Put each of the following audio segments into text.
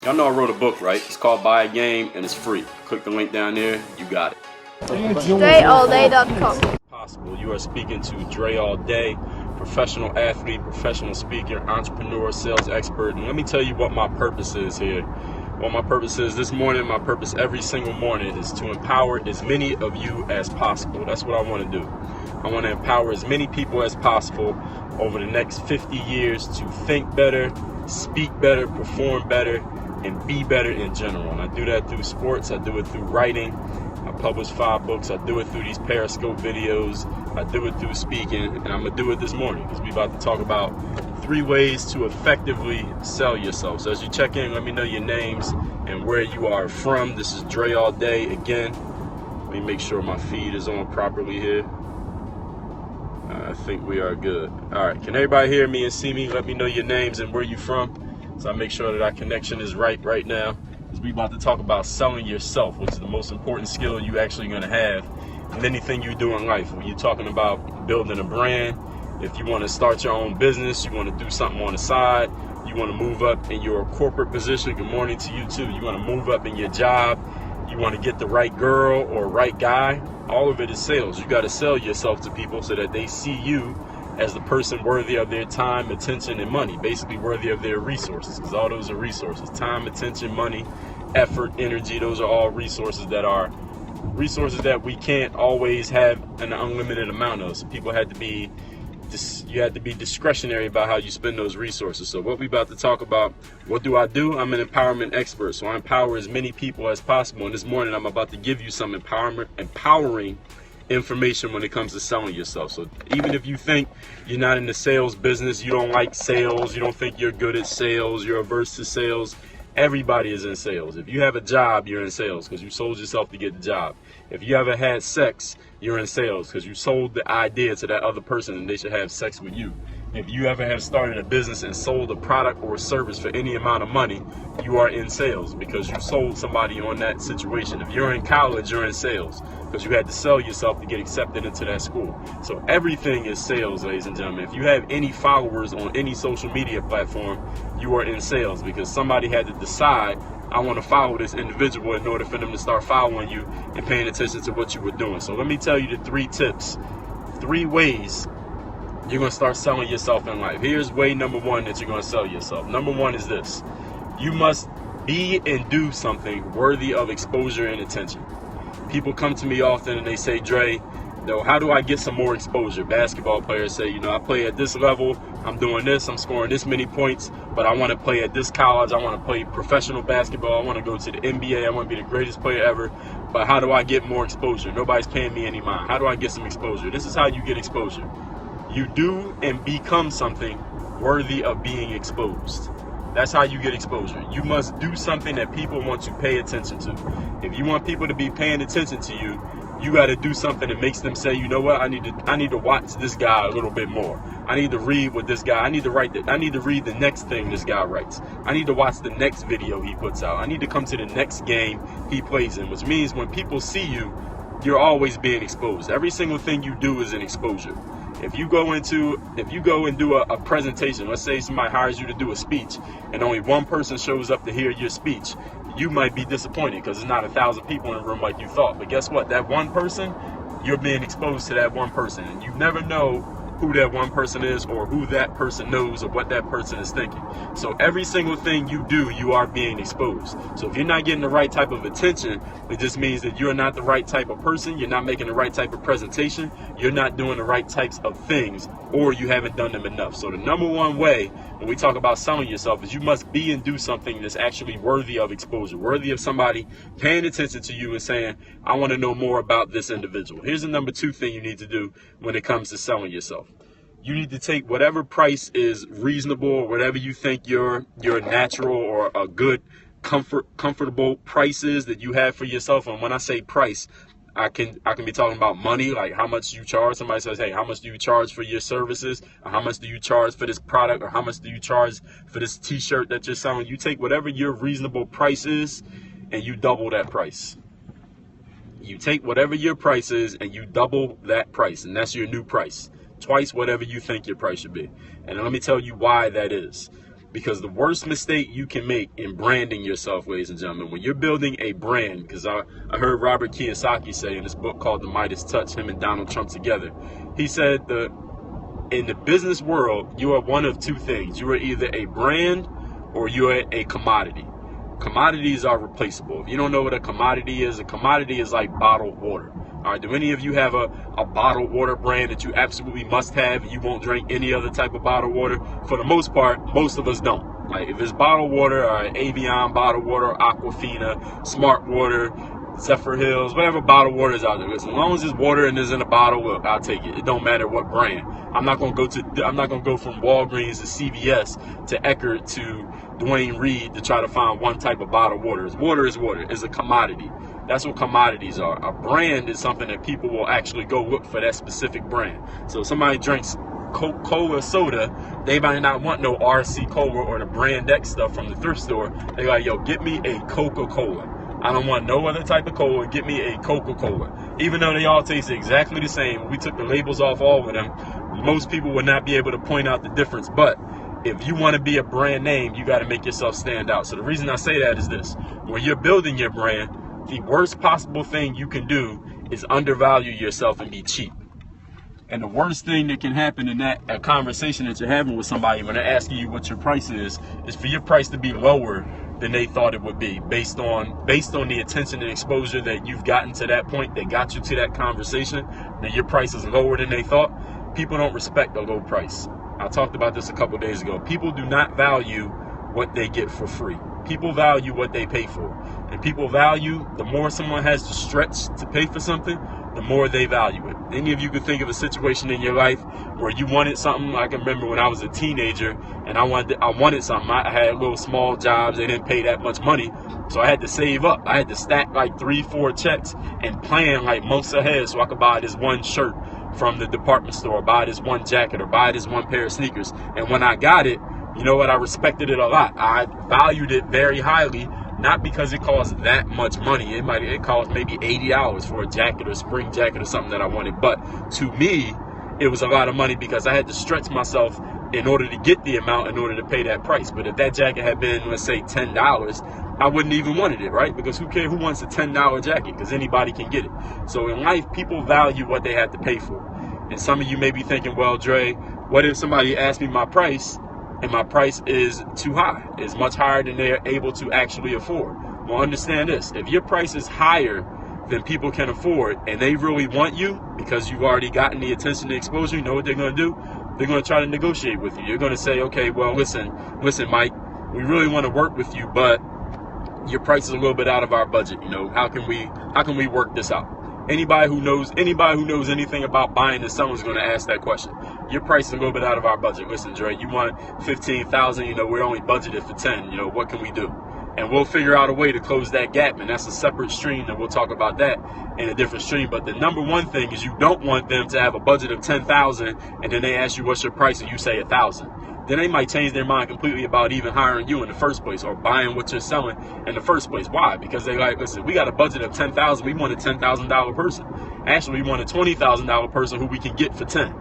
Y'all know I wrote a book, right? It's called Buy a Game, and it's free. Click the link down there, you got it. DreAllDay.com. Possible. You are speaking to Dre All Day, professional athlete, professional speaker, entrepreneur, sales expert. And let me tell you what my purpose is here. What my purpose is this morning, my purpose every single morning is to empower as many of you as possible. That's what I want to do. I want to empower as many people as possible over the next 50 years to think better, speak better, perform better, and be better in general. And I do that through sports. I do it through writing. I publish 5 books. I do it through these Periscope videos. I do it through speaking, and I'm gonna do it this morning because we're about to talk about 3 ways to effectively sell yourself. So as you check in, let me know your names and where you are from. This is Dre All Day again. Let me make sure my feed is on properly here. I think we are good. All right, can everybody hear me and see me? Let me know your names and where you from, so I make sure that our connection is right now. Because we about to talk about selling yourself, which is the most important skill you actually gonna have in anything you do in life. When you're talking about building a brand, if you want to start your own business, you want to do something on the side, you want to move up in your corporate position. Good morning to you too. You want to move up in your job, you want to get the right girl or right guy. All of it is sales. You got to sell yourself to people so that they see you as the person worthy of their time, attention, and money. Basically worthy of their resources, because all those are resources. Time, attention, money, effort, energy. Those are all resources that we can't always have an unlimited amount of. So people you had to be discretionary about how you spend those resources. So what we about to talk about, what do? I'm an empowerment expert. So I empower as many people as possible. And this morning I'm about to give you some empowering information when it comes to selling yourself. So even if you think you're not in the sales business, you don't like sales, you don't think you're good at sales, you're averse to sales, everybody is in sales. If you have a job, you're in sales because you sold yourself to get the job. If you ever had sex, you're in sales because you sold the idea to that other person and they should have sex with you. If you ever have started a business and sold a product or a service for any amount of money, you are in sales because you sold somebody on that situation. If you're in college, you're in sales because you had to sell yourself to get accepted into that school. So everything is sales, ladies and gentlemen. If you have any followers on any social media platform, you are in sales because somebody had to decide, I want to follow this individual in order for them to start following you and paying attention to what you were doing. So let me tell you the 3 tips, 3 ways you're going to start selling yourself in life. Here's way number 1 that you're going to sell yourself. Number 1 is this. You must be and do something worthy of exposure and attention. People come to me often and they say, Dre, how do I get some more exposure? Basketball players say, I play at this level, I'm doing this, I'm scoring this many points, but I want to play at this college, I want to play professional basketball, I want to go to the NBA, I want to be the greatest player ever, but how do I get more exposure? Nobody's paying me any mind. How do I get some exposure? This is how you get exposure. You do and become something worthy of being exposed. That's how you get exposure. You must do something that people want to pay attention to. If you want people to be paying attention to you, you got to do something that makes them say, you know what, I need to watch this guy a little bit more. I need to read what this guy, I need to read the next thing this guy writes. I need to watch the next video he puts out. I need to come to the next game he plays in, which means when people see you, you're always being exposed. Every single thing you do is an exposure. If you go and do a presentation, let's say somebody hires you to do a speech and only one person shows up to hear your speech, you might be disappointed because there's not 1,000 people in the room like you thought. But guess what? That one person, you're being exposed to that one person. And you never know who that one person is or who that person knows or what that person is thinking. So every single thing you do, you are being exposed. So if you're not getting the right type of attention, it just means that you're not the right type of person, you're not making the right type of presentation, you're not doing the right types of things, or you haven't done them enough. So the number 1 way when we talk about selling yourself is you must be and do something that's actually worthy of exposure, worthy of somebody paying attention to you and saying, I want to know more about this individual. Here's the number 2 thing you need to do when it comes to selling yourself. You need to take whatever price is reasonable or whatever you think your natural or a good comfortable prices that you have for yourself. And when I say price, I can be talking about money, like how much you charge. Somebody says, hey, how much do you charge for your services? Or how much do you charge for this product? Or how much do you charge for this t-shirt that you're selling? You take whatever your reasonable price is and you double that price. You take whatever your price is and you double that price, and that's your new price. Twice whatever you think your price should be. And let me tell you why that is. Because the worst mistake you can make in branding yourself, ladies and gentlemen, when you're building a brand, because I heard Robert Kiyosaki say in this book called The Midas Touch, him and Donald Trump together, he said in the business world, you are one of two things. You are either a brand or you are a commodity. Commodities are replaceable. If you don't know what a commodity is like bottled water. All right, do any of you have a bottled water brand that you absolutely must have and you won't drink any other type of bottled water? For the most part, most of us don't. Like if it's bottled water, or Avion bottled water, Aquafina, Smart Water, Zephyr Hills, whatever bottled water is out there. As long as it's water and it's in a bottle, look, I'll take it. It don't matter what brand. I'm not gonna go from Walgreens to CVS to Eckerd to Dwayne Reed to try to find one type of bottled water. Water is water. It's a commodity. That's what commodities are. A brand is something that people will actually go look for that specific brand. So if somebody drinks Coca-Cola soda, they might not want no RC Cola or the Brand X stuff from the thrift store. They like, yo, get me a Coca-Cola. I don't want no other type of cola. Get me a Coca-Cola. Even though they all taste exactly the same, when we took the labels off all of them, most people would not be able to point out the difference. But if you want to be a brand name, you got to make yourself stand out. So the reason I say that is this. When you're building your brand, the worst possible thing you can do is undervalue yourself and be cheap. And the worst thing that can happen in that conversation that you're having with somebody when they're asking you what your price is for your price to be lower than they thought it would be based on the attention and exposure that you've gotten to that point that got you to that conversation, that your price is lower than they thought. People don't respect a low price. I talked about this a couple days ago. People do not value what they get for free. People value what they pay for. And people value, the more someone has to stretch to pay for something, the more they value it. Any of you could think of a situation in your life where you wanted something. I can remember when I was a teenager and I wanted something. I had little small jobs. They didn't pay that much money. So I had to save up. I had to stack like 3-4 checks and plan like months ahead so I could buy this one shirt from the department store, buy this one jacket, or buy this one pair of sneakers. And when I got it, you know what? I respected it a lot. I valued it very highly, not because it cost that much money. It cost maybe $80 for a jacket or spring jacket or something that I wanted. But to me, it was a lot of money because I had to stretch myself in order to get the amount in order to pay that price. But if that jacket had been, let's say, $10, I wouldn't even wanted it, right? Because who cares? Who wants a $10 jacket? Because anybody can get it. So in life, people value what they have to pay for. And some of you may be thinking, well, Dre, what if somebody asked me my price and my price is too high? It's much higher than they're able to actually afford. Well, understand this. If your price is higher than people can afford and they really want you because you've already gotten the attention and exposure, you know what they're going to do? They're going to try to negotiate with you. You're going to say, okay, well, listen, Mike, we really want to work with you, but your price is a little bit out of our budget. You know, how can we work this out? Anybody who knows anything about buying and selling is going to ask that question. Your price is a little bit out of our budget. Listen, Dre, you want $15,000, you know, we're only budgeted for 10, you know, what can we do? And we'll figure out a way to close that gap, and that's a separate stream, and we'll talk about that in a different stream. But the number one thing is you don't want them to have a budget of $10,000 and then they ask you what's your price and you say $1,000. Then they might change their mind completely about even hiring you in the first place or buying what you're selling in the first place. Why? Because they like, listen, we got a budget of $10,000. We want a $10,000 person. Actually, we want a $20,000 person who we can get for 10.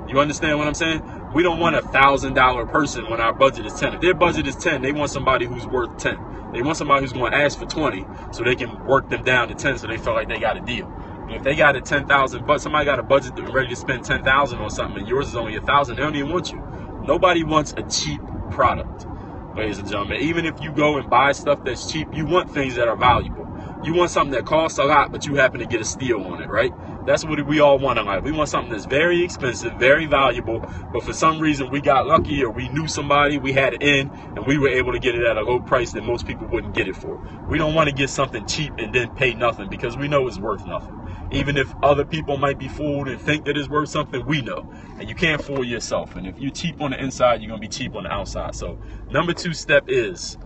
You understand what I'm saying? We don't want a $1,000 person when our budget is 10. If their budget is 10, they want somebody who's worth 10. They want somebody who's going to ask for 20 so they can work them down to 10 so they feel like they got a deal. If they got a 10,000, but somebody got a budget that's ready to spend 10,000 on something and yours is only 1,000, they don't even want you. Nobody wants a cheap product, ladies and gentlemen. Even if you go and buy stuff that's cheap, you want things that are valuable. You want something that costs a lot, but you happen to get a steal on it, right? That's what we all want in life. We want something that's very expensive, very valuable, but for some reason we got lucky or we knew somebody, we had it in, and we were able to get it at a low price that most people wouldn't get it for. We don't want to get something cheap and then pay nothing because we know it's worth nothing. Even if other people might be fooled and think that it's worth something, we know. And you can't fool yourself. And if you're cheap on the inside, you're going to be cheap on the outside. So number 2 step is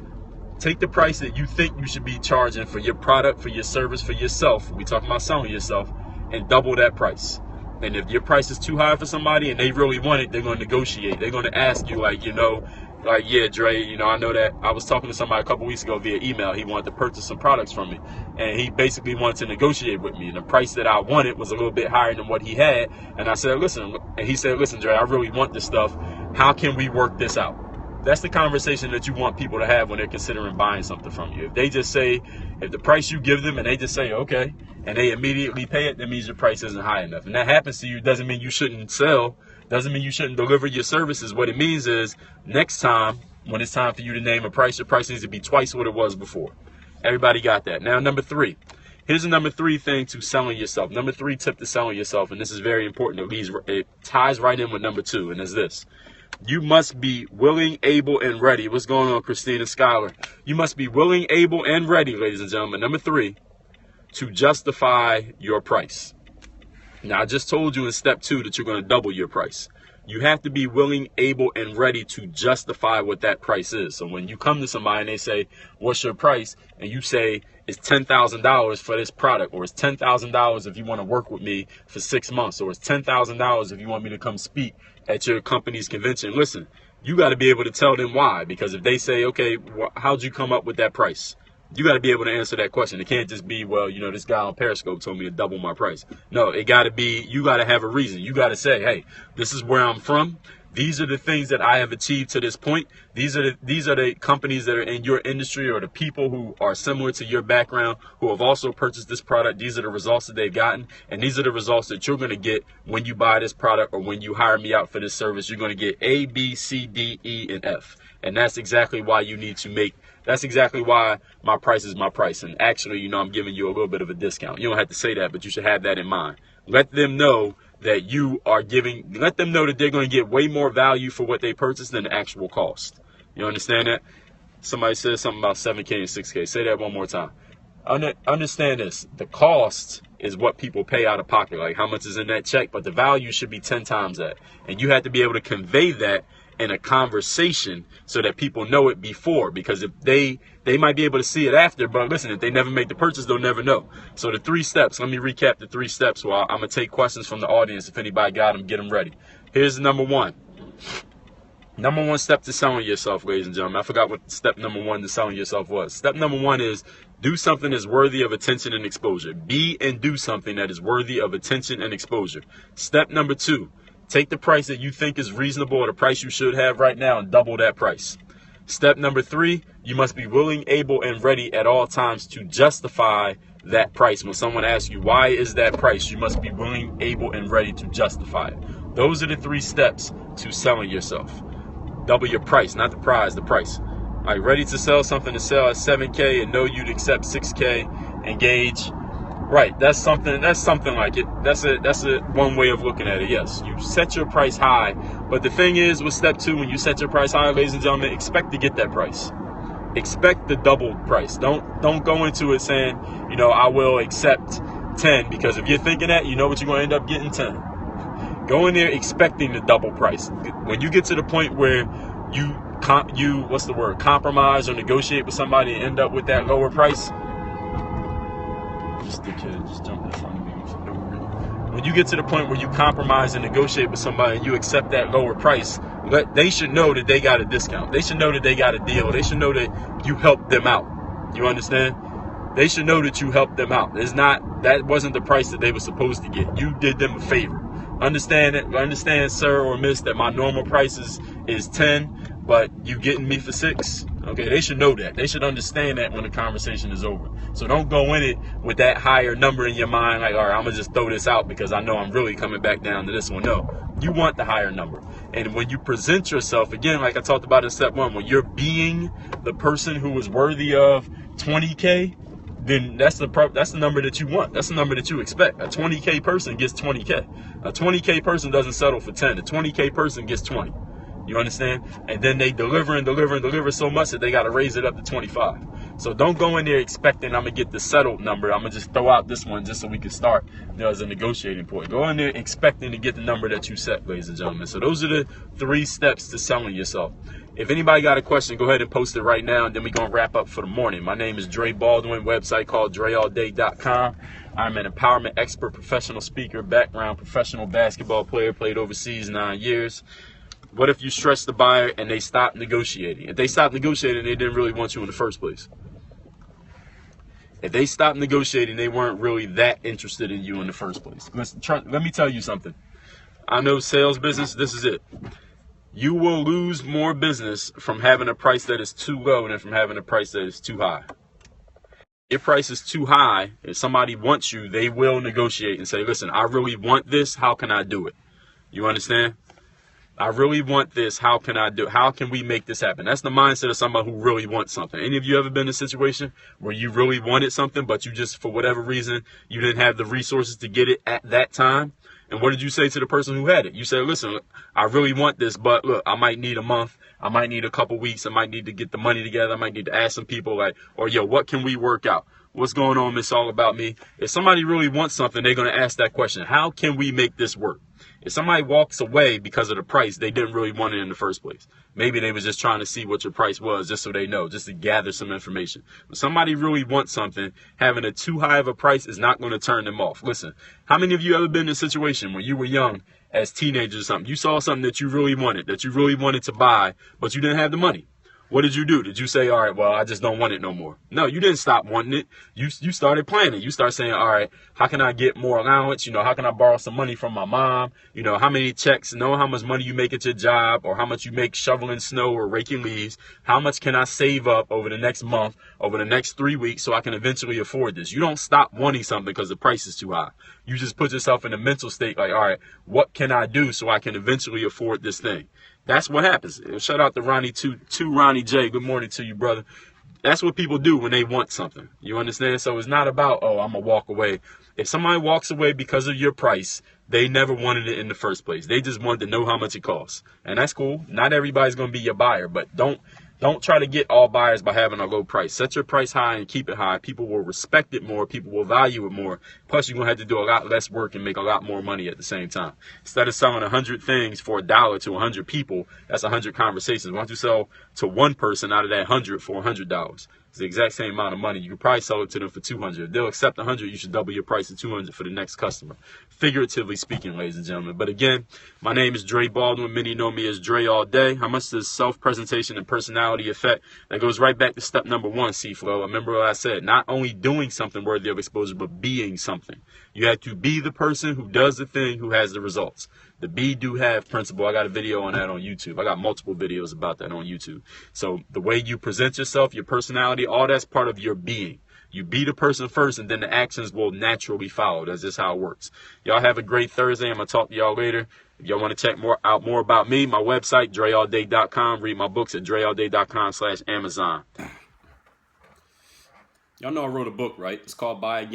take the price that you think you should be charging for your product, for your service, for yourself. We're talking about selling yourself, and double that price. And if your price is too high for somebody and they really want it, they're going to negotiate. They're going to ask you like, yeah, Dre, I know that I was talking to somebody a couple weeks ago via email. He wanted to purchase some products from me, and he basically wanted to negotiate with me. And the price that I wanted was a little bit higher than what he had. And I said, listen, and he said, listen, Dre, I really want this stuff. How can we work this out? That's the conversation that you want people to have when they're considering buying something from you. If they just say, if the price you give them and they just say, okay, and they immediately pay it, that means your price isn't high enough. And that happens to you, doesn't mean you shouldn't sell, doesn't mean you shouldn't deliver your services. What it means is next time, when it's time for you to name a price, your price needs to be twice what it was before. Everybody got that. Now, number 3. Here's the number 3 thing to selling yourself. Number 3 tip to selling yourself, and this is very important. It ties right in with number 2, and it's this. You must be willing, able, and ready. What's going on, Christina Schuyler? You must be willing, able, and ready, ladies and gentlemen. Number 3, to justify your price. Now, I just told you in step 2 that you're going to double your price. You have to be willing, able, and ready to justify what that price is. So when you come to somebody and they say, what's your price? And you say, it's $10,000 for this product, or it's $10,000 if you want to work with me for 6 months, or it's $10,000 if you want me to come speak at your company's convention. Listen, you got to be able to tell them why, because if they say, okay, how'd you come up with that price? You got to be able to answer that question. It can't just be, well, this guy on Periscope told me to double my price. No, it got to be, you got to have a reason. You got to say, hey, this is where I'm from. These are the things that I have achieved to this point. These are the companies that are in your industry, or the people who are similar to your background who have also purchased this product. These are the results that they've gotten, and these are the results that you're going to get when you buy this product, or when you hire me out for this service. You're going to get A, B, C, D, E, and F. And that's exactly why you need to make, that's exactly why my price is my price. And actually, I'm giving you a little bit of a discount. You don't have to say that, but you should have that in mind. Let them know that you are giving, let them know that they're going to get way more value for what they purchased than the actual cost. You understand that? Somebody said something about 7K and 6K. Say that one more time. Understand this. The cost is what people pay out of pocket, like how much is in that check, but the value should be 10 times that. And you have to be able to convey that in a conversation so that people know it before, because if they might be able to see it after, but listen, if they never make the purchase, they'll never know. So the 3 steps, let me recap the 3 steps. Well, I'm going to take questions from the audience. If anybody got them, get them ready. Here's number 1. Number 1 step to selling yourself, ladies and gentlemen. I forgot what step number 1 to selling yourself was. Step number 1 is do something that's worthy of attention and exposure. Be and do something that is worthy of attention and exposure. Step number 2, take the price that you think is reasonable, or the price you should have right now, and double that price. Step number 3, you must be willing, able, and ready at all times to justify that price. When someone asks you, why is that price? You must be willing, able, and ready to justify it. Those are the 3 steps to selling yourself. Double your price, not the prize, the price. Are you ready to sell something to sell at 7K and know you'd accept 6K? Engage. Right, that's something like it. That's a one way of looking at it. Yes, you set your price high, but the thing is with step 2, when you set your price high, ladies and gentlemen, expect to get that price. Expect the double price. Don't go into it saying, I will accept 10, because if you're thinking that, you know what you're going to end up getting, 10. Go in there expecting the double price. When you get to the point where you compromise or negotiate with somebody and end up with that lower price. This dickhead just jumped in front of me for no reason. When you get to the point where you compromise and negotiate with somebody and you accept that lower price, they should know that they got a discount. They should know that they got a deal. They should know that you helped them out. You understand? They should know that you helped them out. That wasn't the price that they were supposed to get. You did them a favor. Understand, sir or miss, that my normal price is 10, but you getting me for 6. Okay, they should know that. They should understand that when the conversation is over. So don't go in it with that higher number in your mind, like, all right, I'm going to just throw this out because I know I'm really coming back down to this one. No, you want the higher number. And when you present yourself, again, like I talked about in step 1, when you're being the person who is worthy of 20K, then that's the number that you want. That's the number that you expect. A 20K person gets 20K. A 20K person doesn't settle for 10. A 20K person gets 20. You understand? And then they deliver and deliver and deliver so much that they got to raise it up to 25. So don't go in there expecting I'm going to get the settled number. I'm going to just throw out this one just so we can start as a negotiating point. Go in there expecting to get the number that you set, ladies and gentlemen. So those are the 3 steps to selling yourself. If anybody got a question, go ahead and post it right now, and then we're going to wrap up for the morning. My name is Dre Baldwin, website called DreAllDay.com. I'm an empowerment expert, professional speaker, background professional basketball player, played overseas 9 years. What if you stretch the buyer and they stop negotiating? If they stop negotiating, they didn't really want you in the first place. If they stopped negotiating, they weren't really that interested in you in the first place. Let me tell you something. I know sales business, this is it. You will lose more business from having a price that is too low than from having a price that is too high. Your price is too high. If somebody wants you, they will negotiate and say, listen, I really want this. How can I do it? You understand? I really want this. How can I do it? How can we make this happen? That's the mindset of somebody who really wants something. Any of you ever been in a situation where you really wanted something, but you just, for whatever reason, you didn't have the resources to get it at that time? And what did you say to the person who had it? You said, listen, I really want this, but look, I might need a month. I might need a couple weeks. I might need to get the money together. I might need to ask some people or yo, what can we work out? What's going on? It's all about me. If somebody really wants something, they're going to ask that question. How can we make this work? If somebody walks away because of the price, they didn't really want it in the first place. Maybe they was just trying to see what your price was just so they know, just to gather some information. When somebody really wants something, having a too high of a price is not going to turn them off. Listen, how many of you ever been in a situation when you were young as teenagers or something? You saw something that you really wanted to buy, but you didn't have the money. What did you do? Did you say, all right, well, I just don't want it no more? No, you didn't stop wanting it. You started planning. You start saying, all right, how can I get more allowance? How can I borrow some money from my mom? How many checks, know how much money you make at your job or how much you make shoveling snow or raking leaves. How much can I save up over the next month, over the next 3 weeks so I can eventually afford this? You don't stop wanting something because the price is too high. You just put yourself in a mental state like, all right, what can I do so I can eventually afford this thing? That's what happens. Shout out to Ronnie to Ronnie J. Good morning to you, brother. That's what people do when they want something. You understand? So it's not about, oh, I'm going to walk away. If somebody walks away because of your price, they never wanted it in the first place. They just wanted to know how much it costs. And that's cool. Not everybody's going to be your buyer, but don't try to get all buyers by having a low price. Set your price high and keep it high. People will respect it more. People will value it more. Plus, you're going to have to do a lot less work and make a lot more money at the same time. Instead of selling 100 things for $1 to 100 people, that's 100 conversations. Why don't you sell to one person out of that 100 for $100? It's the exact same amount of money. You could probably sell it to them for 200. If they'll accept 100, you should double your price to 200 for the next customer. Figuratively speaking, ladies and gentlemen. But again, my name is Dre Baldwin. Many know me as Dre all day. How much does self-presentation and personality affect? That goes right back to step number one, C-Flow. Remember what I said, not only doing something worthy of exposure, but being something. You have to be the person who does the thing, who has the results. The be, do, have principle. I got a video on that on YouTube. I got multiple videos about that on YouTube. So the way you present yourself, your personality, all that's part of your being. You be the person first, and then the actions will naturally follow. That's just how it works. Y'all have a great Thursday. I'm going to talk to y'all later. If y'all want to check more about me, my website, dreallday.com. Read my books at dreallday.com/Amazon. Y'all know I wrote a book, right? It's called Buy Again.